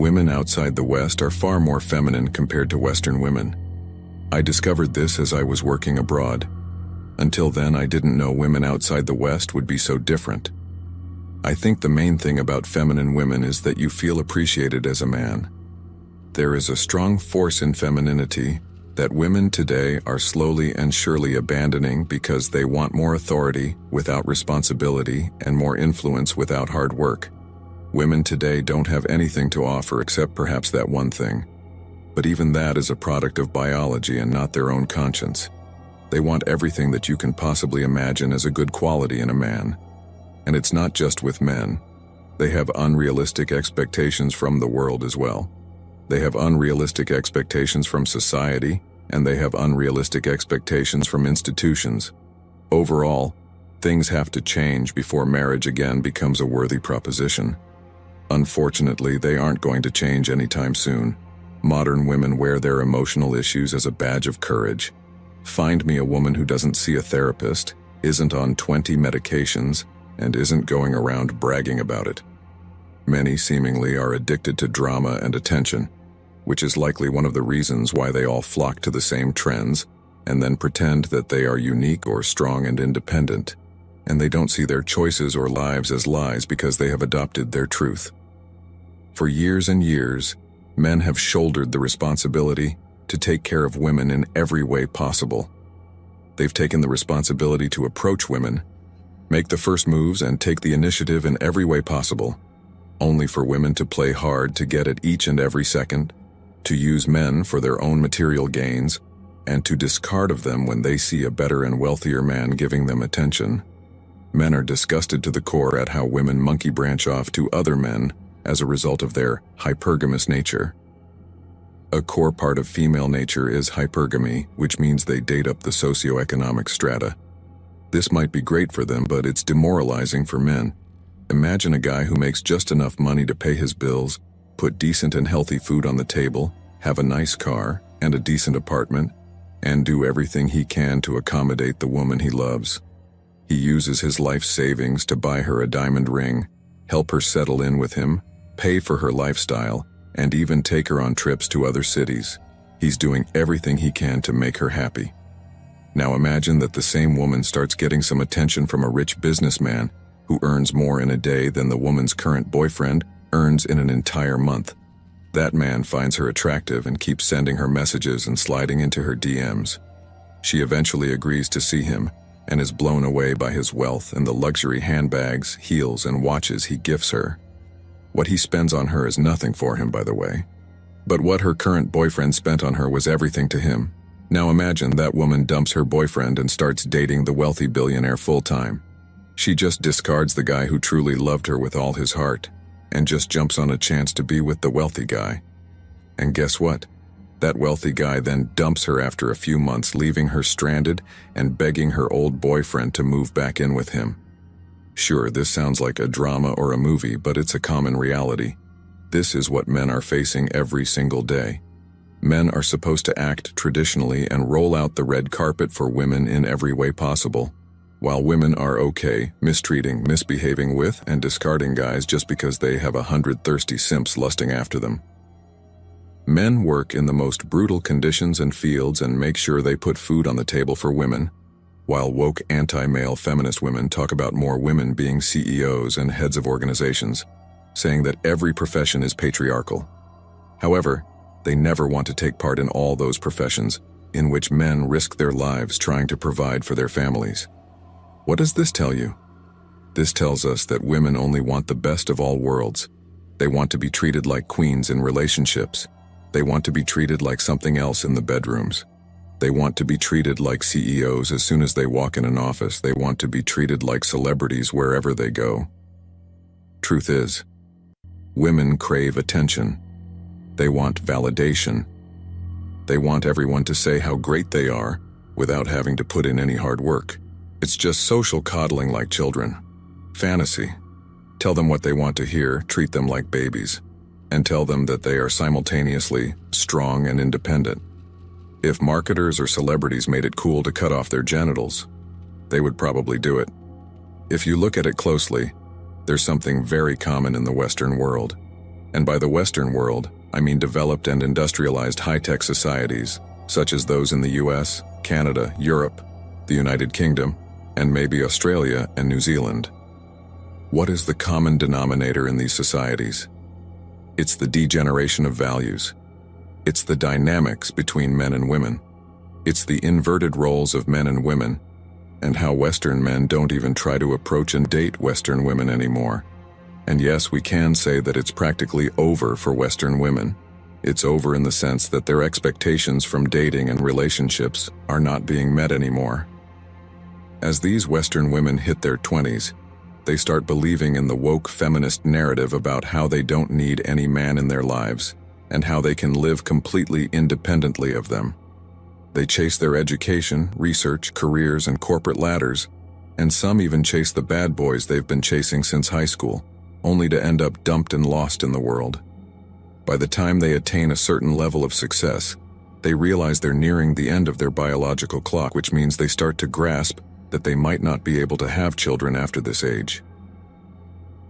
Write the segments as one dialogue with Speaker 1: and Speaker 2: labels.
Speaker 1: Women outside the West are far more feminine compared to Western women. I discovered this as I was working abroad. Until then, I didn't know women outside the West would be so different. I think the main thing about feminine women is that you feel appreciated as a man. There is a strong force in femininity that women today are slowly and surely abandoning because they want more authority without responsibility and more influence without hard work. Women today don't have anything to offer except perhaps that one thing. But even that is a product of biology and not their own conscience. They want everything that you can possibly imagine as a good quality in a man. And it's not just with men. They have unrealistic expectations from the world as well. They have unrealistic expectations from society, and they have unrealistic expectations from institutions. Overall, things have to change before marriage again becomes a worthy proposition. Unfortunately, they aren't going to change anytime soon. Modern women wear their emotional issues as a badge of courage. Find me a woman who doesn't see a therapist, isn't on 20 medications, and isn't going around bragging about it. Many seemingly are addicted to drama and attention, which is likely one of the reasons why they all flock to the same trends and then pretend that they are unique or strong and independent, and they don't see their choices or lives as lies because they have adopted their truth. For years and years, men have shouldered the responsibility to take care of women in every way possible. They've taken the responsibility to approach women, make the first moves, and take the initiative in every way possible, only for women to play hard to get it each and every second, to use men for their own material gains, and to discard of them when they see a better and wealthier man giving them attention. Men are disgusted to the core at how women monkey branch off to other men as a result of their hypergamous nature. A core part of female nature is hypergamy, which means they date up the socioeconomic strata. This might be great for them, but it's demoralizing for men. Imagine a guy who makes just enough money to pay his bills, put decent and healthy food on the table, have a nice car and a decent apartment, and do everything he can to accommodate the woman he loves. He uses his life savings to buy her a diamond ring, help her settle in with him, pay for her lifestyle, and even take her on trips to other cities. He's doing everything he can to make her happy. Now imagine that the same woman starts getting some attention from a rich businessman who earns more in a day than the woman's current boyfriend earns in an entire month. That man finds her attractive and keeps sending her messages and sliding into her DMs. She eventually agrees to see him and is blown away by his wealth and the luxury handbags, heels, and watches he gifts her. What he spends on her is nothing for him, by the way. But what her current boyfriend spent on her was everything to him. Now imagine that woman dumps her boyfriend and starts dating the wealthy billionaire full-time. She just discards the guy who truly loved her with all his heart, and just jumps on a chance to be with the wealthy guy. And guess what? That wealthy guy then dumps her after a few months, leaving her stranded and begging her old boyfriend to move back in with him. Sure, this sounds like a drama or a movie, but it's a common reality. This is what men are facing every single day. Men are supposed to act traditionally and roll out the red carpet for women in every way possible, while women are okay mistreating, misbehaving with, and discarding guys just because they have 100 thirsty simps lusting after them. Men work in the most brutal conditions and fields and make sure they put food on the table for women, while woke anti-male feminist women talk about more women being CEOs and heads of organizations, saying that every profession is patriarchal. However, they never want to take part in all those professions in which men risk their lives trying to provide for their families. What does this tell you? This tells us that women only want the best of all worlds. They want to be treated like queens in relationships. They want to be treated like something else in the bedrooms. They want to be treated like CEOs as soon as they walk in an office. They want to be treated like celebrities wherever they go. Truth is, women crave attention. They want validation. They want everyone to say how great they are without having to put in any hard work. It's just social coddling like children. Fantasy. Tell them what they want to hear, treat them like babies, and tell them that they are simultaneously strong and independent. If marketers or celebrities made it cool to cut off their genitals, they would probably do it. If you look at it closely, there's something very common in the Western world. And by the Western world, I mean developed and industrialized high-tech societies, such as those in the US, Canada, Europe, the United Kingdom, and maybe Australia and New Zealand. What is the common denominator in these societies? It's the degeneration of values. It's the dynamics between men and women. It's the inverted roles of men and women, and how Western men don't even try to approach and date Western women anymore. And yes, we can say that it's practically over for Western women. It's over in the sense that their expectations from dating and relationships are not being met anymore. As these Western women hit their 20s, they start believing in the woke feminist narrative about how they don't need any man in their lives, and how they can live completely independently of them. They chase their education, research, careers, and corporate ladders, and some even chase the bad boys they've been chasing since high school, only to end up dumped and lost in the world. By the time they attain a certain level of success, they realize they're nearing the end of their biological clock, which means they start to grasp that they might not be able to have children after this age.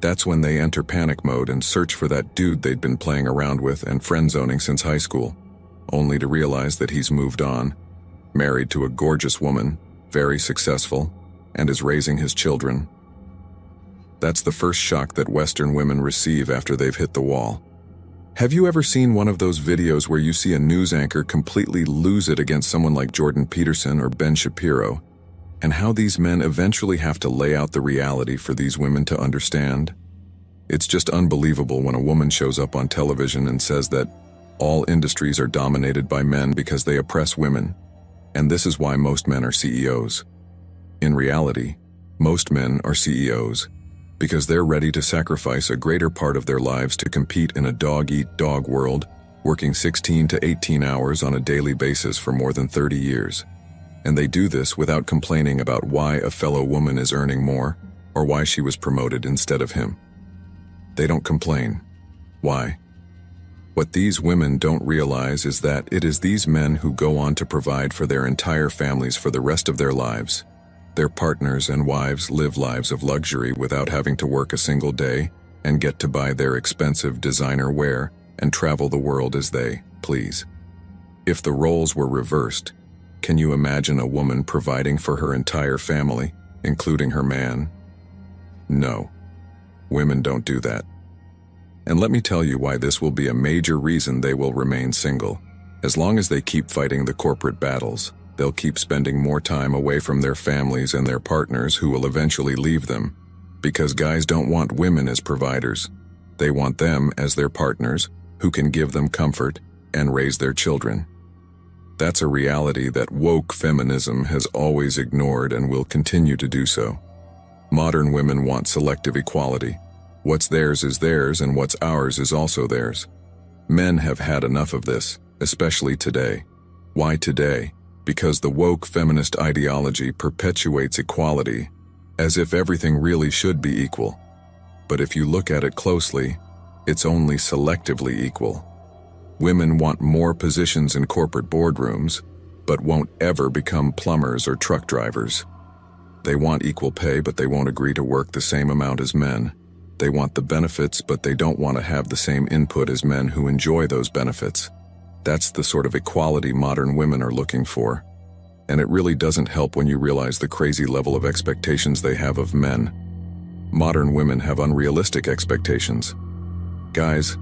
Speaker 1: That's when they enter panic mode and search for that dude they'd been playing around with and friend-zoning since high school, only to realize that he's moved on, married to a gorgeous woman, very successful, and is raising his children. That's the first shock that Western women receive after they've hit the wall. Have you ever seen one of those videos where you see a news anchor completely lose it against someone like Jordan Peterson or Ben Shapiro, and how these men eventually have to lay out the reality for these women to understand? It's just unbelievable when a woman shows up on television and says that all industries are dominated by men because they oppress women, and this is why most men are CEOs. In reality, most men are CEOs because they're ready to sacrifice a greater part of their lives to compete in a dog-eat-dog world, working 16 to 18 hours on a daily basis for more than 30 years. And they do this without complaining about why a fellow woman is earning more or why she was promoted instead of him. They don't complain. Why? What these women don't realize is that it is these men who go on to provide for their entire families for the rest of their lives. Their partners and wives live lives of luxury without having to work a single day and get to buy their expensive designer wear and travel the world as they please. If the roles were reversed, can you imagine a woman providing for her entire family, including her man? No. Women don't do that. And let me tell you why this will be a major reason they will remain single. As long as they keep fighting the corporate battles, they'll keep spending more time away from their families and their partners who will eventually leave them. Because guys don't want women as providers. They want them as their partners who can give them comfort and raise their children. That's a reality that woke feminism has always ignored and will continue to do so. Modern women want selective equality. What's theirs is theirs, and what's ours is also theirs. Men have had enough of this, especially today. Why today? Because the woke feminist ideology perpetuates equality, as if everything really should be equal. But if you look at it closely, it's only selectively equal. Women want more positions in corporate boardrooms, but won't ever become plumbers or truck drivers. They want equal pay, but they won't agree to work the same amount as men. They want the benefits, but they don't want to have the same input as men who enjoy those benefits. That's the sort of equality modern women are looking for. And it really doesn't help when you realize the crazy level of expectations they have of men. Modern women have unrealistic expectations. Guys,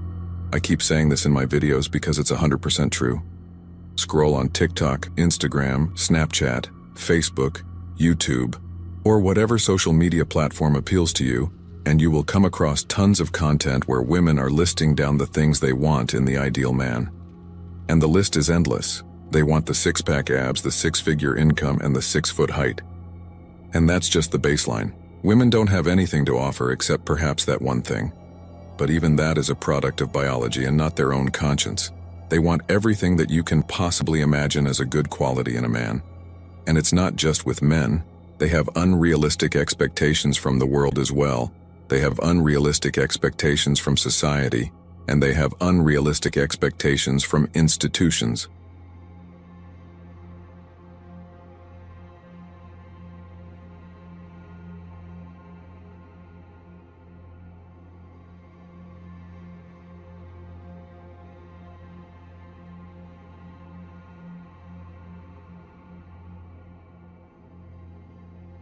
Speaker 1: I keep saying this in my videos because it's 100% true. Scroll on TikTok, Instagram, Snapchat, Facebook, YouTube, or whatever social media platform appeals to you, and you will come across tons of content where women are listing down the things they want in the ideal man. And the list is endless. They want the six-pack abs, the six-figure income, and the 6-foot height. And that's just the baseline. Women don't have anything to offer except perhaps that one thing. But even that is a product of biology and not their own conscience. They want everything that you can possibly imagine as a good quality in a man. And it's not just with men. They have unrealistic expectations from the world as well. They have unrealistic expectations from society, and they have unrealistic expectations from institutions.